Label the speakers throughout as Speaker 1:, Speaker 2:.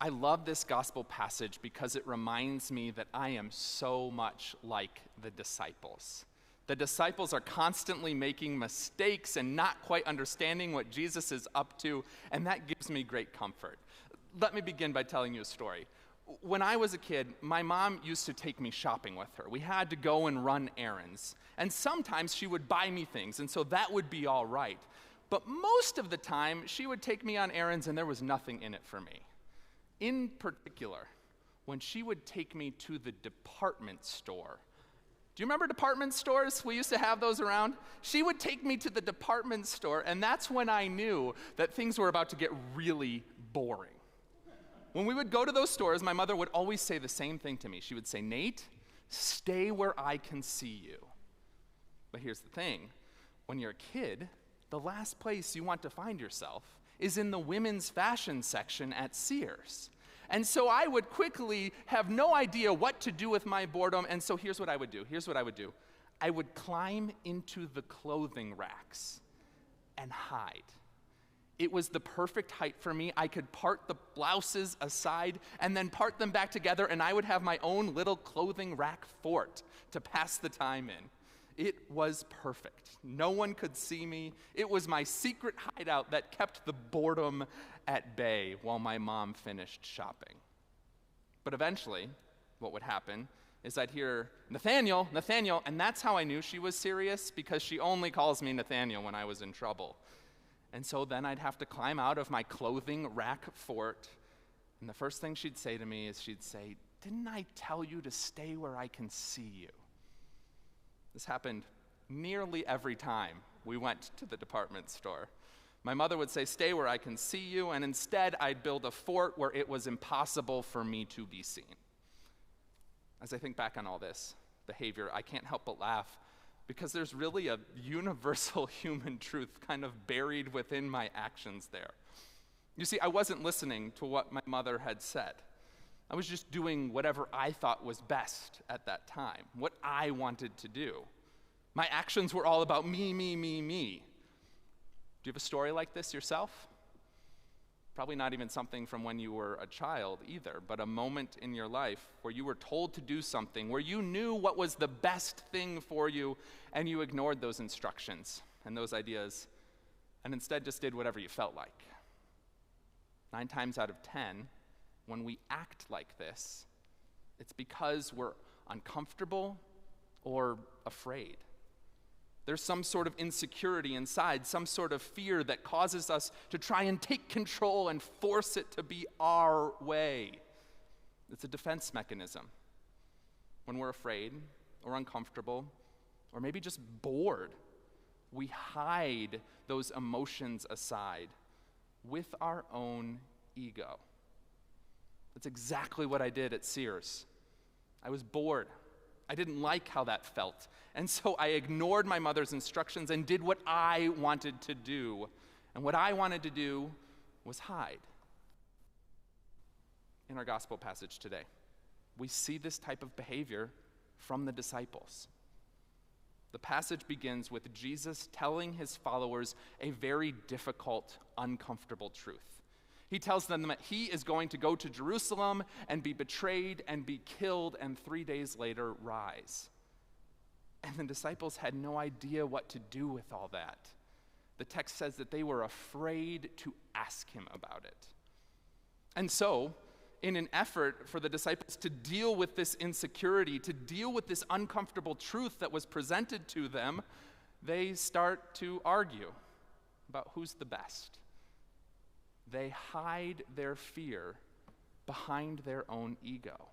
Speaker 1: I love this gospel passage because it reminds me that I am so much like the disciples. The disciples are constantly making mistakes and not quite understanding what Jesus is up to, and that gives me great comfort. Let me begin by telling you a story. When I was a kid, my mom used to take me shopping with her. We had to go and run errands, and sometimes she would buy me things, and so that would be all right. But most of the time, she would take me on errands, and there was nothing in it for me. In particular, when she would take me to the department store. Do you remember department stores? We used to have those around. She would take me to the department store, and that's when I knew that things were about to get really boring. When we would go to those stores, my mother would always say the same thing to me. She would say, "Nate, stay where I can see you." But here's the thing. When you're a kid, the last place you want to find yourself is in the women's fashion section at Sears. And so I would quickly have no idea what to do with my boredom, and so here's what I would do. I would climb into the clothing racks and hide. It was the perfect height for me. I could part the blouses aside and then part them back together, and I would have my own little clothing rack fort to pass the time in. It was perfect. No one could see me. It was my secret hideout that kept the boredom at bay while my mom finished shopping. But eventually, what would happen is I'd hear, "Nathaniel, Nathaniel," and that's how I knew she was serious, because she only calls me Nathaniel when I was in trouble. And so then I'd have to climb out of my clothing rack fort, and the first thing she'd say to me is she'd say, "Didn't I tell you to stay where I can see you?" This happened nearly every time we went to the department store. My mother would say, "Stay where I can see you," and instead I'd build a fort where it was impossible for me to be seen. As I think back on all this behavior, I can't help but laugh, because there's really a universal human truth kind of buried within my actions there. You see, I wasn't listening to what my mother had said. I was just doing whatever I thought was best at that time, what I wanted to do. My actions were all about me, me, me, me. Do you have a story like this yourself? Probably not even something from when you were a child either, but a moment in your life where you were told to do something, where you knew what was the best thing for you, and you ignored those instructions and those ideas, and instead just did whatever you felt like. 9 times out of 10, when we act like this, it's because we're uncomfortable or afraid. There's some sort of insecurity inside, some sort of fear that causes us to try and take control and force it to be our way. It's a defense mechanism. When we're afraid or uncomfortable or maybe just bored, we hide those emotions aside with our own ego. That's exactly what I did at Sears. I was bored. I didn't like how that felt. And so I ignored my mother's instructions and did what I wanted to do. And what I wanted to do was hide. In our gospel passage today, we see this type of behavior from the disciples. The passage begins with Jesus telling his followers a very difficult, uncomfortable truth. He tells them that he is going to go to Jerusalem and be betrayed and be killed and 3 days later rise. And the disciples had no idea what to do with all that. The text says that they were afraid to ask him about it. And so, in an effort for the disciples to deal with this insecurity, to deal with this uncomfortable truth that was presented to them, they start to argue about who's the best. They hide their fear behind their own ego.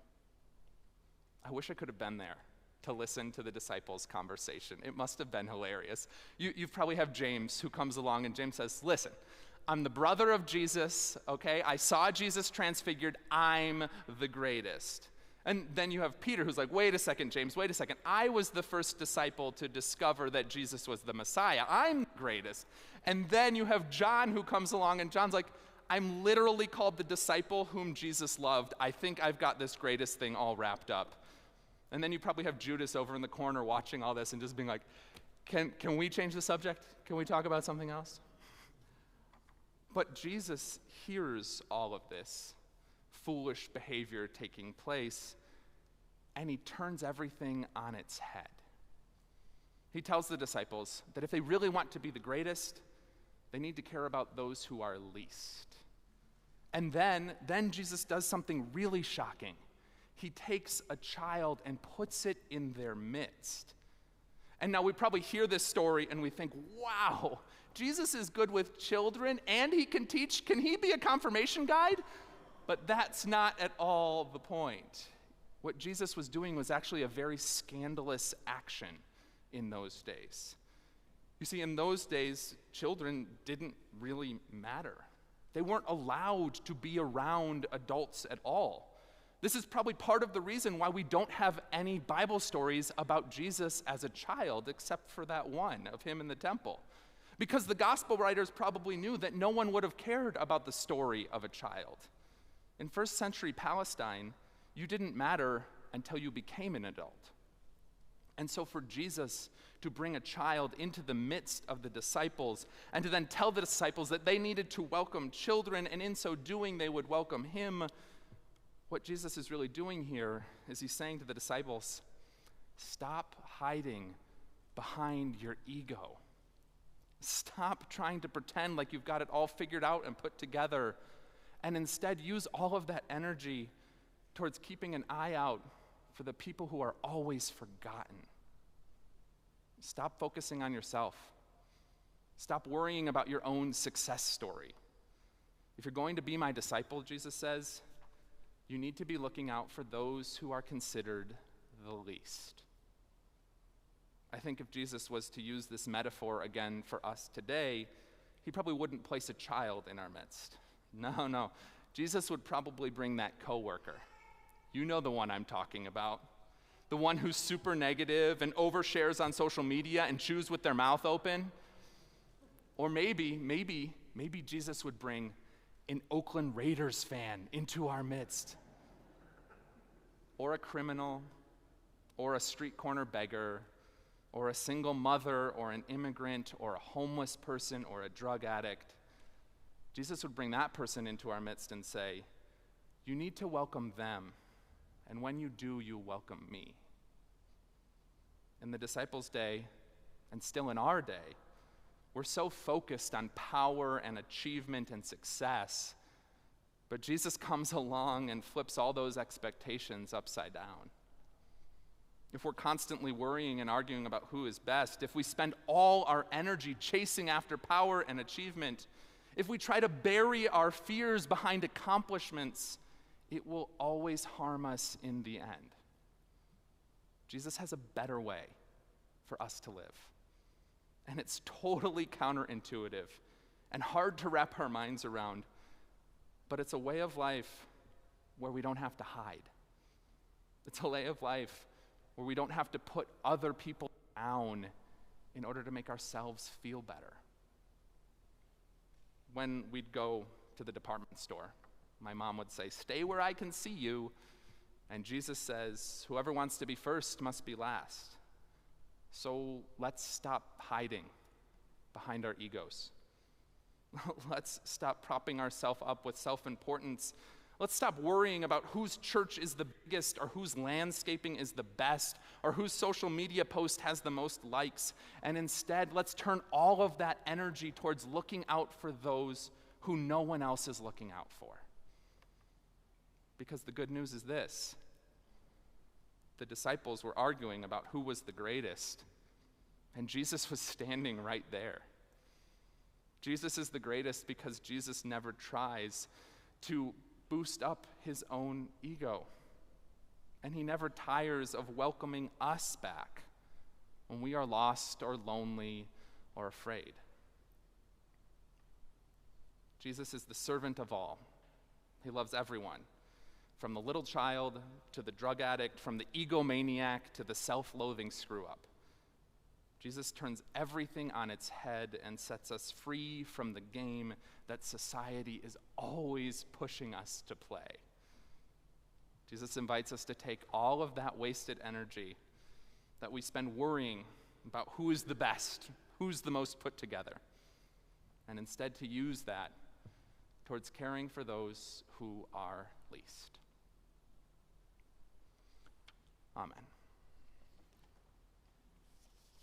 Speaker 1: I wish I could have been there to listen to the disciples' conversation. It must have been hilarious. You probably have James who comes along, and James says, "Listen, I'm the brother of Jesus, okay? I saw Jesus transfigured. I'm the greatest." And then you have Peter who's like, "Wait a second, James, wait a second. I was the first disciple to discover that Jesus was the Messiah. I'm the greatest." And then you have John who comes along, and John's like, "I'm literally called the disciple whom Jesus loved. I think I've got this greatest thing all wrapped up." And then you probably have Judas over in the corner watching all this and just being like, can we change the subject? Can we talk about something else? But Jesus hears all of this foolish behavior taking place, and he turns everything on its head. He tells the disciples that if they really want to be the greatest, they need to care about those who are least. And then Jesus does something really shocking. He takes a child and puts it in their midst. And now we probably hear this story and we think, wow, Jesus is good with children and he can teach. Can he be a confirmation guide? But that's not at all the point. What Jesus was doing was actually a very scandalous action in those days. You see, in those days, children didn't really matter. They weren't allowed to be around adults at all. This is probably part of the reason why we don't have any Bible stories about Jesus as a child, except for that one of him in the temple. Because the gospel writers probably knew that no one would have cared about the story of a child. In first century Palestine, you didn't matter until you became an adult. And so for Jesus to bring a child into the midst of the disciples and to then tell the disciples that they needed to welcome children, and in so doing they would welcome him, what Jesus is really doing here is he's saying to the disciples, stop hiding behind your ego. Stop trying to pretend like you've got it all figured out and put together, and instead use all of that energy towards keeping an eye out for the people who are always forgotten. Stop focusing on yourself. Stop worrying about your own success story. If you're going to be my disciple, Jesus says, you need to be looking out for those who are considered the least. I think if Jesus was to use this metaphor again for us today, he probably wouldn't place a child in our midst. No. Jesus would probably bring that coworker. You know the one I'm talking about. The one who's super negative and overshares on social media and chews with their mouth open. Or maybe Jesus would bring an Oakland Raiders fan into our midst. Or a criminal, or a street corner beggar, or a single mother, or an immigrant, or a homeless person, or a drug addict. Jesus would bring that person into our midst and say, you need to welcome them, and when you do, you welcome me. In the disciples' day, and still in our day, we're so focused on power and achievement and success, but Jesus comes along and flips all those expectations upside down. If we're constantly worrying and arguing about who is best, if we spend all our energy chasing after power and achievement, if we try to bury our fears behind accomplishments, it will always harm us in the end. Jesus has a better way for us to live. And it's totally counterintuitive and hard to wrap our minds around, but it's a way of life where we don't have to hide. It's a way of life where we don't have to put other people down in order to make ourselves feel better. When we'd go to the department store, my mom would say, stay where I can see you. And Jesus says, whoever wants to be first must be last. So let's stop hiding behind our egos. Let's stop propping ourselves up with self-importance. Let's stop worrying about whose church is the biggest, or whose landscaping is the best, or whose social media post has the most likes. And instead, let's turn all of that energy towards looking out for those who no one else is looking out for. Because the good news is this: the disciples were arguing about who was the greatest, and Jesus was standing right there. Jesus is the greatest because Jesus never tries to boost up his own ego. And he never tires of welcoming us back when we are lost or lonely or afraid. Jesus is the servant of all. He loves everyone, from the little child to the drug addict, from the egomaniac to the self-loathing screw-up. Jesus turns everything on its head and sets us free from the game that society is always pushing us to play. Jesus invites us to take all of that wasted energy that we spend worrying about who is the best, who's the most put together, and instead to use that towards caring for those who are least. Amen.